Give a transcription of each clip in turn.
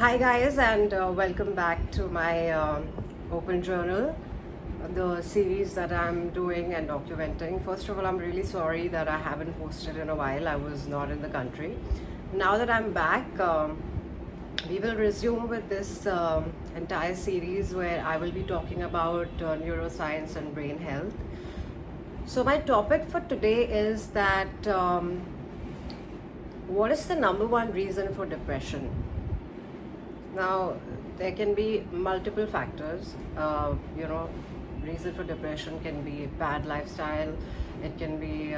Hi, guys, and welcome back to my open journal, the series that I'm doing and documenting. First of all, I'm really sorry that I haven't posted in a while. I was not in the country. Now that I'm back, we will resume with this entire series where I will be talking about neuroscience and brain health. So, my topic for today is that what is the number one reason for depression? Now, there can be multiple factors. Reason for depression can be bad lifestyle, it can be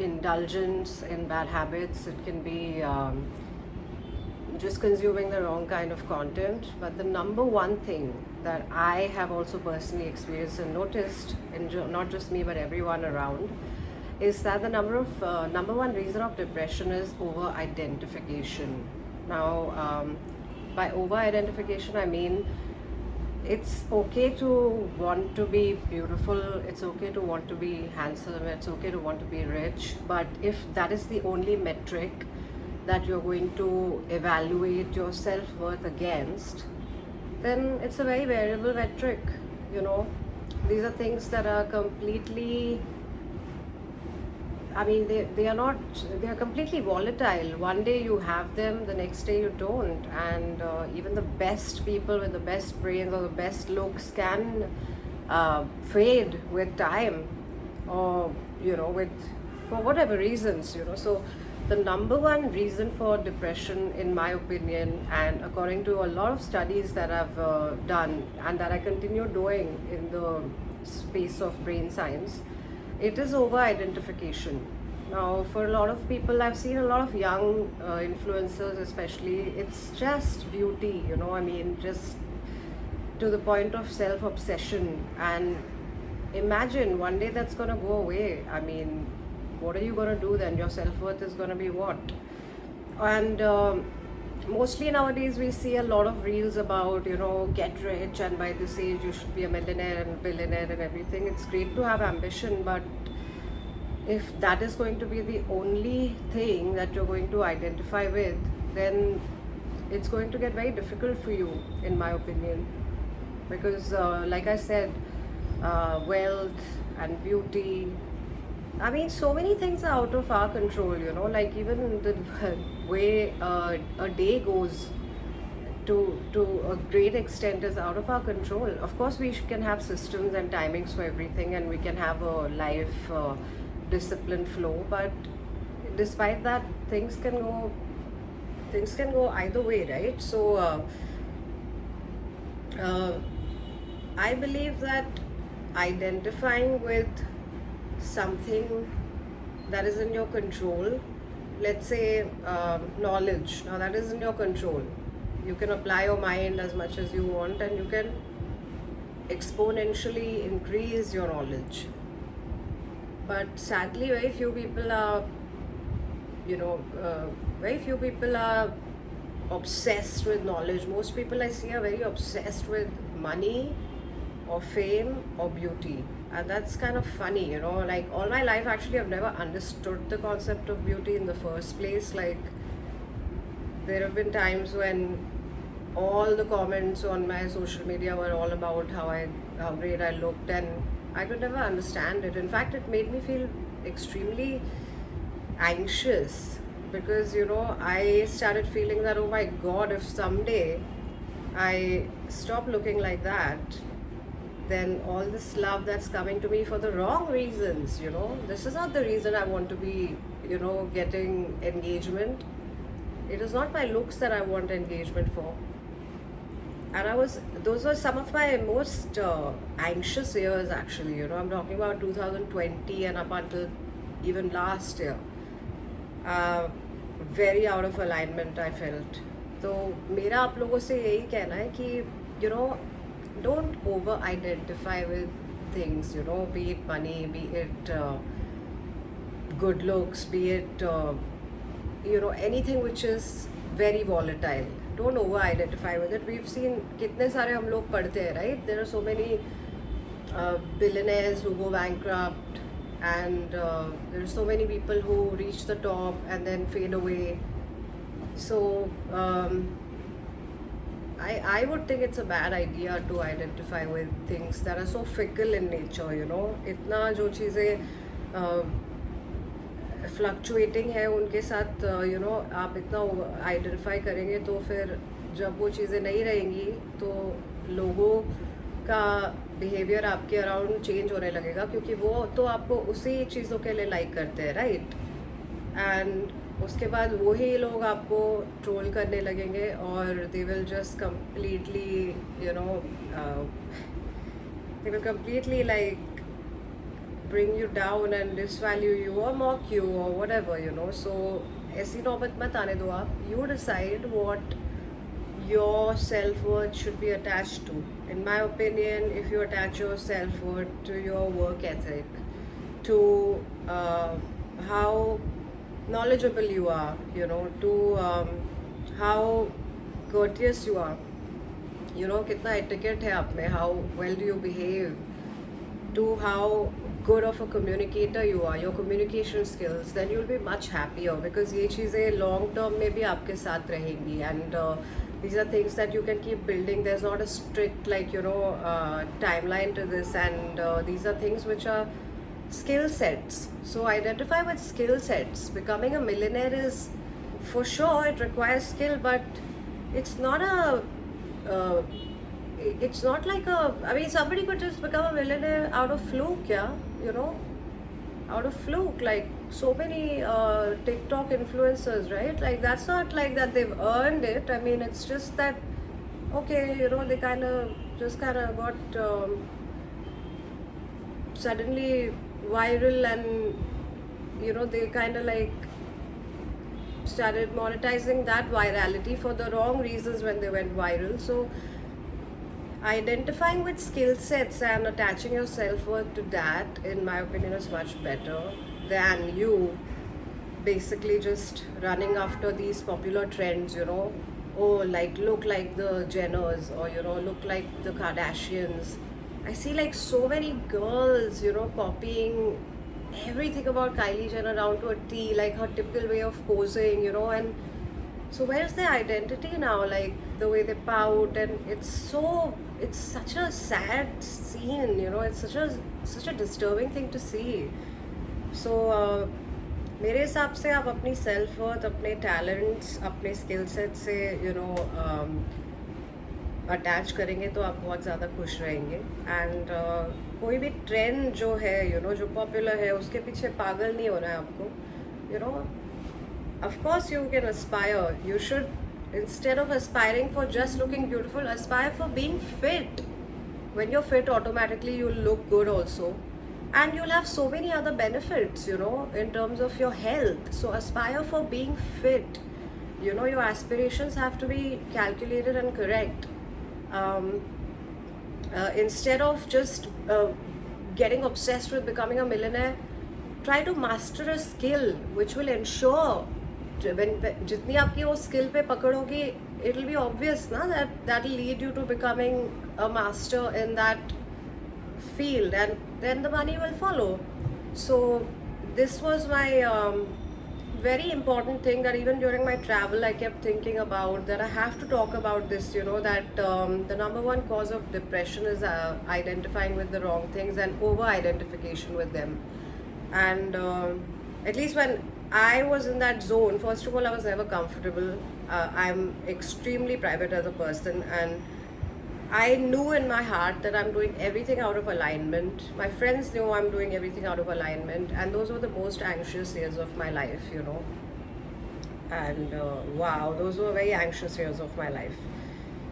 indulgence in bad habits, it can be just consuming the wrong kind of content. But the number one thing that I have also personally experienced and noticed, in not just me but everyone around, is that the number one reason of depression is over identification. Now, by over identification, I mean it's okay to want to be beautiful, it's okay to want to be handsome, it's okay to want to be rich, but if that is the only metric that you're going to evaluate your self-worth against, then it's a very variable metric. you know these are things that are completely, I mean, they are completely volatile. One day you have them, the next day you don't. And even the best people with the best brains or the best looks can fade with time, or, with, for whatever reasons. So, the number one reason for depression, in my opinion, and according to a lot of studies that I've done and that I continue doing in the space of brain science, it is over identification. Now, for a lot of people, I've seen a lot of young influencers, especially, it's just beauty, I mean, just to the point of self obsession. And imagine one day that's going to go away. I mean, what are you going to do then? Your self worth is going to be what? And mostly nowadays we see a lot of reels about, get rich, and by this age you should be a millionaire and billionaire and everything. It's great to have ambition, but if that is going to be the only thing that you're going to identify with, then it's going to get very difficult for you, in my opinion. Because like I said, wealth and beauty, I mean, so many things are out of our control, like even the way a day goes, to a great extent, is out of our control. Of course, we can have systems and timings for everything, and we can have a life discipline flow, but despite that, things can go either way, right? So uh, I believe that identifying with something that is in your control, let's say knowledge, now that is in your control. You can apply your mind as much as you want, and you can exponentially increase your knowledge. But sadly, you know very few people are obsessed with knowledge. Most people I see are very obsessed with money or fame or beauty. And that's kind of funny, like all my life actually I've never understood the concept of beauty in the first place. Like, there have been times when all the comments on my social media were all about how great I looked, and I could never understand it. In fact, it made me feel extremely anxious, because I started feeling that, oh my god, if someday I stop looking like that, then all this love that's coming to me for the wrong reasons, this is not the reason I want to be, getting engagement. It is not my looks that I want engagement for. And those were some of my most anxious years, actually. I'm talking about 2020 and up until even last year. Very out of alignment I felt. तो मेरा आप लोगों से यही कहना है कि don't over identify with things, be it money, be it good looks, be it anything which is very volatile. Don't over identify with it. We've seen कितने सारे हम लोग पढ़ते हैं, right? There are so many billionaires who go bankrupt, and there are so many people who reach the top and then fade away. So I would think it's a bad idea to identify with things that are so fickle in nature, you know. इतना जो चीज़ें fluctuating है उनके साथ you know आप इतना identify करेंगे तो फिर जब वो चीज़ें नहीं रहेंगी तो लोगों का बिहेवियर आपके अराउंड चेंज होने लगेगा, क्योंकि वो तो आपको उसी चीज़ों के लिए लाइक करते हैं, राइट? एंड उसके बाद वही लोग आपको ट्रोल करने लगेंगे और they will just completely you know they will completely like bring you down and disvalue you or mock you or whatever, you know. So ऐसी नौबत मत आने दो आप. You decide what your self-worth should be attached to. In my opinion, if you attach your self-worth to your work ethic, to how knowledgeable you are, you know, to how courteous you are, you know, कितना etiquette है आप में, how well do you behave, to how good of a communicator you are, your communication skills, then you'll be much happier, because ये चीज़ें long term में भी आपके साथ रहेंगी. And these are things that you can keep building. There's not a strict, like, you know, timeline to this, and these are things which are skill sets. So identify with skill sets. Becoming a millionaire is, for sure, it requires skill, but it's not a uh, it's not like a, I mean, somebody could just become a millionaire out of fluke, yeah, you know, out of fluke, like so many TikTok influencers, right? Like, that's not like that they've earned it. I mean, it's just that, okay, you know, they kind of got suddenly viral, and you know, they kind of like started monetizing that virality for the wrong reasons when they went viral. So identifying with skill sets and attaching your self-worth to that, in my opinion, is much better than you basically just running after these popular trends, you know. Oh, like, look like the Jenners, or, you know, look like the Kardashians. I see like so many girls, you know, copying everything about Kylie Jenner down to a T, like her typical way of posing, you know. And so where's their identity now? Like the way they pout, and it's such a sad scene, you know. It's such a disturbing thing to see. So मेरे हिसाब से आप अपनी self worth, अपने talents, अपने skill set से you know attach करेंगे तो आप बहुत ज़्यादा खुश रहेंगे. एंड कोई भी ट्रेंड जो है, यू नो, जो पॉपुलर है, उसके पीछे पागल नहीं होना है आपको, you know. Of course you can aspire. You should, instead of aspiring for just looking beautiful, aspire for being fit. When you're fit, automatically you'll look good also, and you'll have so many other benefits, you know, in terms of your health. So aspire for being fit. You know, your aspirations have to be calculated and correct. Instead of just getting obsessed with becoming a millionaire, try to master a skill which will ensure, जितनी आपकी वो skill पे पकड़ होगी, it will be obvious ना that will lead you to becoming a master in that field, and then the money will follow. So this was my very important thing, that even during my travel I kept thinking about, that I have to talk about this, you know, that the number one cause of depression is identifying with the wrong things and over identification with them. And at least when I was in that zone, first of all, I was never comfortable. I'm extremely private as a person, and I knew in my heart that I'm doing everything out of alignment. My friends knew I'm doing everything out of alignment, and those were the most anxious years of my life, you know. And wow, those were very anxious years of my life.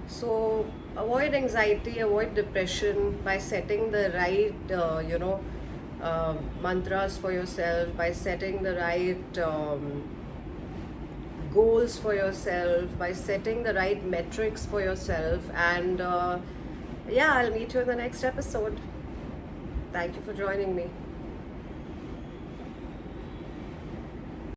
So avoid anxiety, avoid depression by setting the right, you know, mantras for yourself, by setting the right goals for yourself, by setting the right metrics for yourself. And yeah, I'll meet you in the next episode. Thank you for joining me.